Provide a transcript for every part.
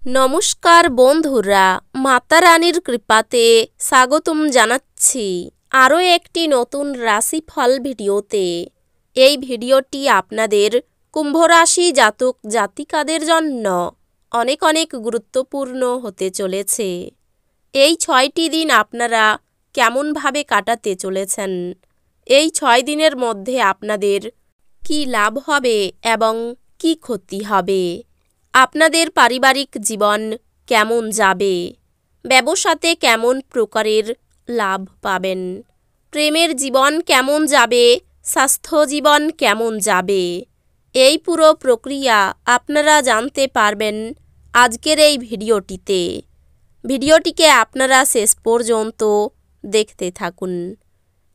নমস্কার বন্ধুরা, মাতা রানীর কৃপাতে স্বাগতম জানাচ্ছি আরও একটি নতুন রাশিফল ভিডিওতে। এই ভিডিওটি আপনাদের কুম্ভ রাশি জাতক জাতিকাদের জন্য অনেক অনেক গুরুত্বপূর্ণ হতে চলেছে। এই 6টি দিন আপনারা কেমনভাবে কাটাতে চলেছেন, এই 6 দিনের মধ্যে আপনাদের কি লাভ হবে এবং কি ক্ষতি হবে, আপনাদের পারিবারিক জীবন কেমন যাবে, ব্যবসাতে কেমন প্রকারের লাভ পাবেন, প্রেমের জীবন কেমন যাবে, স্বাস্থ্য জীবন কেমন যাবে, এই পুরো প্রক্রিয়া আপনারা জানতে পারবেন আজকের এই ভিডিওটিতে। ভিডিওটিকে আপনারা শেষ পর্যন্ত দেখতে থাকুন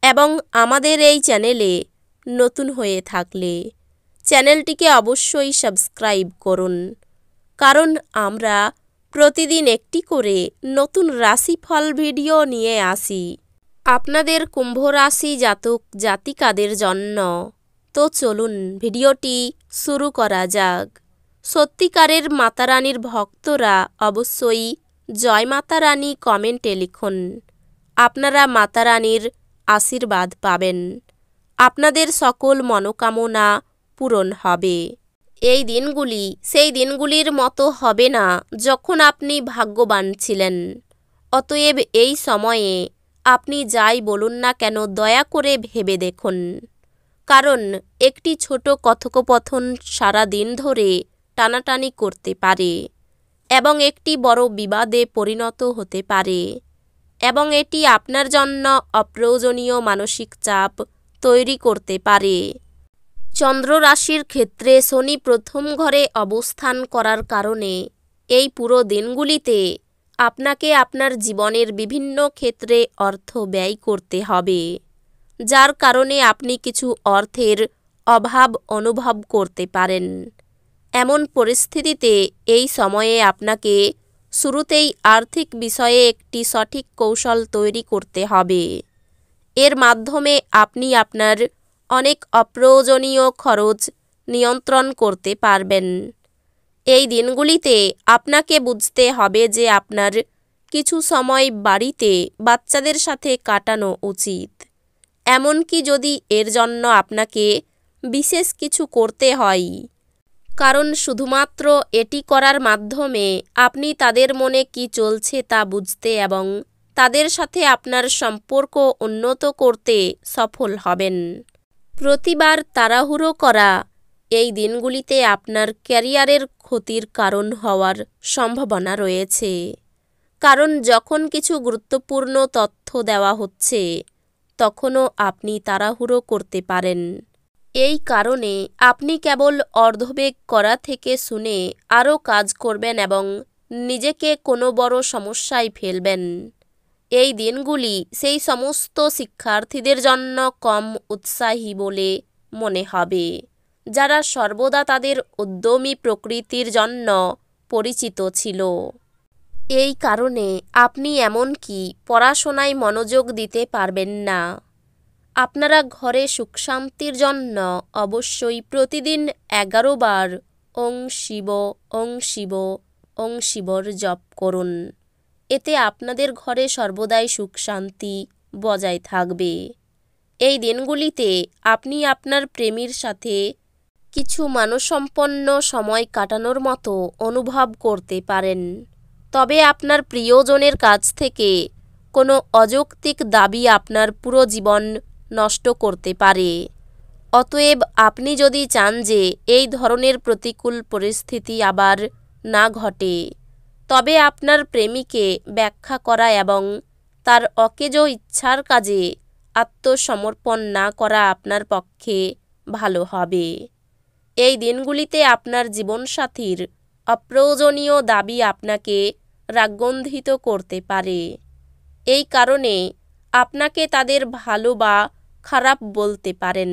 এবং আমাদের এই চ্যানেলে নতুন হয়ে থাকলে চ্যানেলটিকে অবশ্যই সাবস্ক্রাইব করুন, কারণ আমরা প্রতিদিন একটি করে নতুন রাশিফল ভিডিও নিয়ে আসি আপনাদের কুম্ভ রাশি জাতক জাতিকাদের জন্য। তো চলুন ভিডিওটি শুরু করা যাক। সত্যিকারের মাতারানীর ভক্তরা অবশ্যই জয় মাতা রানী কমেন্টে লিখুন। আপনারা মাতারানীর আশীর্বাদ পাবেন, আপনাদের সকল মনোকামনা পূরণ হবে। এই দিনগুলি সেই দিনগুলির মতো হবে না যখন আপনি ভাগ্যবান ছিলেন। অতএব এই সময়ে আপনি যাই বলুন না কেন দয়া করে ভেবে দেখুন, কারণ একটি ছোট কথোপকথন সারা দিন ধরে টানাটানি করতে পারে এবং একটি বড় বিবাদে পরিণত হতে পারে এবং এটি আপনার জন্য অপ্রয়োজনীয় মানসিক চাপ তৈরি করতে পারে। চন্দ্র রাশির ক্ষেত্রে শনি প্রথম ঘরে অবস্থান করার কারণে এই পুরো দিনগুলিতে আপনাকে আপনার জীবনের বিভিন্ন ক্ষেত্রে অর্থ ব্যয় করতে হবে, যার কারণে আপনি কিছু অর্থের অভাব অনুভব করতে পারেন। এমন পরিস্থিতিতে এই সময়ে আপনাকে শুরুতেই আর্থিক বিষয়ে একটি সঠিক কৌশল তৈরি করতে হবে। এর মাধ্যমে আপনি আপনার অনেক অপ্রয়োজনীয় খরচ নিয়ন্ত্রণ করতে পারবেন। এই দিনগুলিতে আপনাকে বুঝতে হবে যে আপনার কিছু সময় বাড়িতে বাচ্চাদের সাথে কাটানো উচিত, এমনকি যদি এর জন্য আপনাকে বিশেষ কিছু করতে হয়, কারণ শুধুমাত্র এটি করার মাধ্যমে আপনি তাদের মনে কি চলছে তা বুঝতে এবং তাদের সাথে আপনার সম্পর্ক উন্নত করতে সফল হবেন। প্রতিবার তাড়াহুড়ো করা এই দিনগুলিতে আপনার ক্যারিয়ারের ক্ষতির কারণ হওয়ার সম্ভাবনা রয়েছে, কারণ যখন কিছু গুরুত্বপূর্ণ তথ্য দেওয়া হচ্ছে তখনও আপনি তাড়াহুড়ো করতে পারেন। এই কারণে আপনি কেবল অর্ধবেগ করা থেকে শুনে আরও কাজ করবেন এবং নিজেকে কোনো বড় সমস্যায় ফেলবেন। এই দিনগুলি সেই সমস্ত শিক্ষার্থীদের জন্য কম উৎসাহী বলে মনে হবে, যারা সর্বদা তাদের উদ্যমী প্রকৃতির জন্য পরিচিত ছিল। এই কারণে আপনি এমনকি পড়াশোনায় মনোযোগ দিতে পারবেন না। আপনারা ঘরে সুখ শান্তির জন্য অবশ্যই প্রতিদিন 11 বার ওং শিব ওং শিব ওং শিবর জপ করুন। এতে আপনাদের ঘরে সর্বদাই সুখ শান্তি বজায় থাকবে। এই দিনগুলিতে আপনি আপনার প্রেমীর সাথে কিছু মানসম্পন্ন সময় কাটানোর মতো অনুভব করতে পারেন, তবে আপনার প্রিয়জনের কাছ থেকে কোনো অযৌক্তিক দাবি আপনার পুরো জীবন নষ্ট করতে পারে। অতএব আপনি যদি চান যে এই ধরনের প্রতিকূল পরিস্থিতি আবার না ঘটে, তবে আপনার প্রেমিকে ব্যাখ্যা করা এবং তার অকেজ ইচ্ছার কাজে আত্মসমর্পণ না করা আপনার পক্ষে ভালো হবে। এই দিনগুলিতে আপনার জীবনসাথীর অপ্রয়োজনীয় দাবি আপনাকে রাগন্ধিত করতে পারে। এই কারণে আপনাকে তাদের ভালো বা খারাপ বলতে পারেন।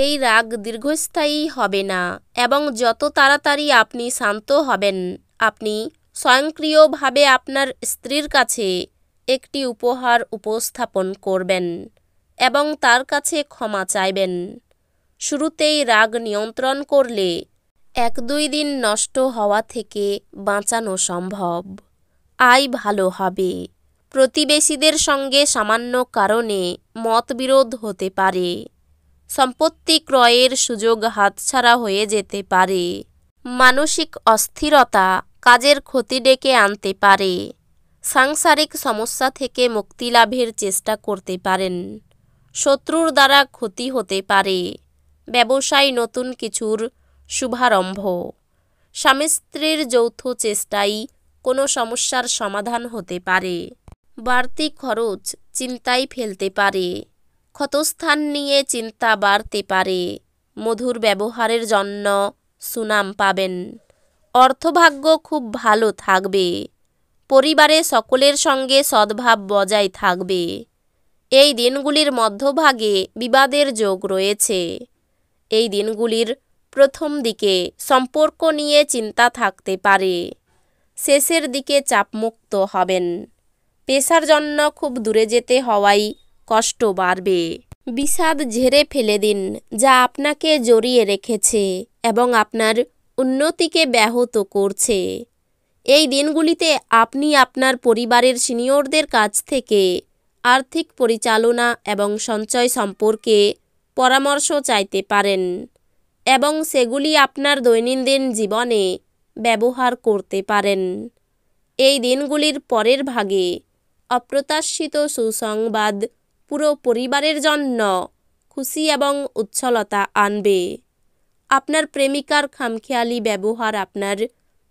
এই রাগ দীর্ঘস্থায়ী হবে না এবং যত তাড়াতাড়ি আপনি শান্ত হবেন, আপনি স্বয়ংক্রিয়ভাবে আপনার স্ত্রীর কাছে একটি উপহার উপস্থাপন করবেন এবং তার কাছে ক্ষমা চাইবেন। শুরুতেই রাগ নিয়ন্ত্রণ করলে 1-2 দিন নষ্ট হওয়া থেকে বাঁচানো সম্ভব। আয় ভালো হবে। প্রতিবেশীদের সঙ্গে সামান্য কারণে মতবিরোধ হতে পারে। সম্পত্তি ক্রয়ের সুযোগ হাতছাড়া হয়ে যেতে পারে। মানসিক অস্থিরতা কাজের ক্ষতি ডেকে আনতে পারে। সাংসারিক সমস্যা থেকে মুক্তি লাভের চেষ্টা করতে পারেন। শত্রুর দ্বারা ক্ষতি হতে পারে। ব্যবসায় নতুন কিছুর শুভারম্ভ। স্বামী স্ত্রীর যৌথ চেষ্টায় কোনো সমস্যার সমাধান হতে পারে। বাড়তি খরচ চিন্তায় ফেলতে পারে। ক্ষতস্থান নিয়ে চিন্তা বাড়তে পারে। মধুর ব্যবহারের জন্য সুনাম পাবেন। অর্থভাগ্য খুব ভালো থাকবে। পরিবারে সকলের সঙ্গে সদ্ভাব বজায় থাকবে। এই দিনগুলির মধ্যভাগে বিবাদের যোগ রয়েছে। এই দিনগুলির প্রথম দিকে সম্পর্ক নিয়ে চিন্তা থাকতে পারে। শেষের দিকে চাপমুক্ত হবেন। পেশার জন্য খুব দূরে যেতে হওয়ায় কষ্ট বাড়বে। বিষাদ ঝেড়ে ফেলে দিন, যা আপনাকে জড়িয়ে রেখেছে এবং আপনার উন্নতিকে ব্যাহত করছে। এই দিনগুলিতে আপনি আপনার পরিবারের সিনিয়রদের কাছ থেকে আর্থিক পরিচালনা এবং সঞ্চয় সম্পর্কে পরামর্শ চাইতে পারেন এবং সেগুলি আপনার দৈনন্দিন জীবনে ব্যবহার করতে পারেন। এই দিনগুলির পরের ভাগে অপ্রত্যাশিত সুসংবাদ পুরো পরিবারের জন্য খুশি এবং উচ্ছলতা আনবে। আপনার প্রেমিকার খামখেয়ালি ব্যবহার আপনার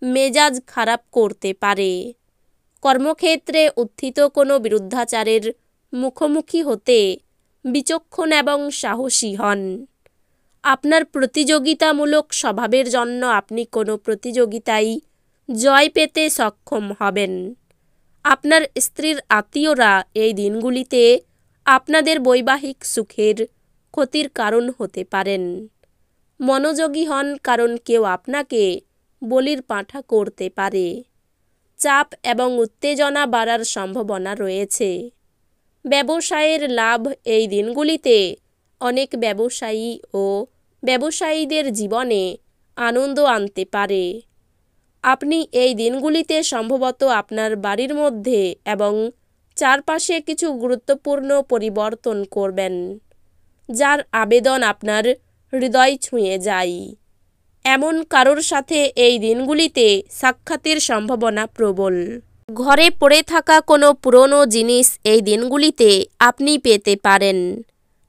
মেজাজ খারাপ করতে পারে। কর্মক্ষেত্রে উত্থিত কোনো বিরুদ্ধাচারের মুখোমুখি হতে বিচক্ষণ এবং সাহসী হন। আপনার প্রতিযোগিতামূলক স্বভাবের জন্য আপনি কোনো প্রতিযোগিতায় জয় পেতে সক্ষম হবেন। আপনার স্ত্রীর আত্মীয়রা এই দিনগুলিতে আপনাদের বৈবাহিক সুখের ক্ষতির কারণ হতে পারেন। মনোযোগী হন, কারণ কেউ আপনাকে বলির পাঁঠা করতে পারে। চাপ এবং উত্তেজনা বাড়ার সম্ভাবনা রয়েছে। ব্যবসায়ের লাভ এই দিনগুলিতে অনেক ব্যবসায়ী ও ব্যবসায়ীদের জীবনে আনন্দ আনতে পারে। আপনি এই দিনগুলিতে সম্ভবত আপনার বাড়ির মধ্যে এবং চারপাশে কিছু গুরুত্বপূর্ণ পরিবর্তন করবেন, যার আবেদন আপনার হৃদয় ছুঁয়ে যায়। এমন কারোর সাথে এই দিনগুলিতে সাক্ষাতের সম্ভাবনা প্রবল। ঘরে পড়ে থাকা কোনো পুরনো জিনিস এই দিনগুলিতে আপনি পেতে পারেন।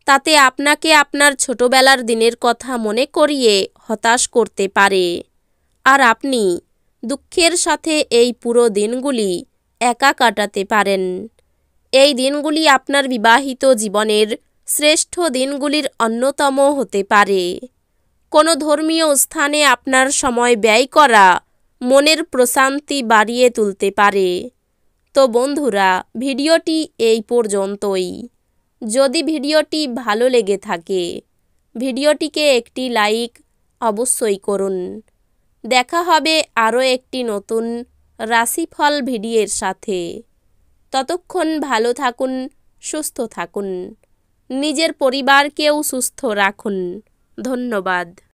তাতে আপনাকে আপনার ছোটবেলার দিনের কথা মনে করিয়ে হতাশ করতে পারে, আর আপনি দুঃখের সাথে এই পুরো দিনগুলি একা কাটাতে পারেন। এই দিনগুলি আপনার বিবাহিত জীবনের শ্রেষ্ঠ দিনগুলির অন্যতম হতে পারে। কোনো ধর্মীয় স্থানে আপনার সময় ব্যয় করা মনের প্রশান্তি বাড়িয়ে তুলতে পারে। তো বন্ধুরা, ভিডিওটি এই পর্যন্তই। যদি ভিডিওটি ভালো লেগে থাকে, ভিডিওটিকে একটি লাইক অবশ্যই করুন। দেখা হবে আরও একটি নতুন রাশিফল ভিডিওর সাথে। ততক্ষণ ভালো থাকুন, সুস্থ থাকুন, নিজের পরিবারকেও সুস্থ রাখুন। ধন্যবাদ।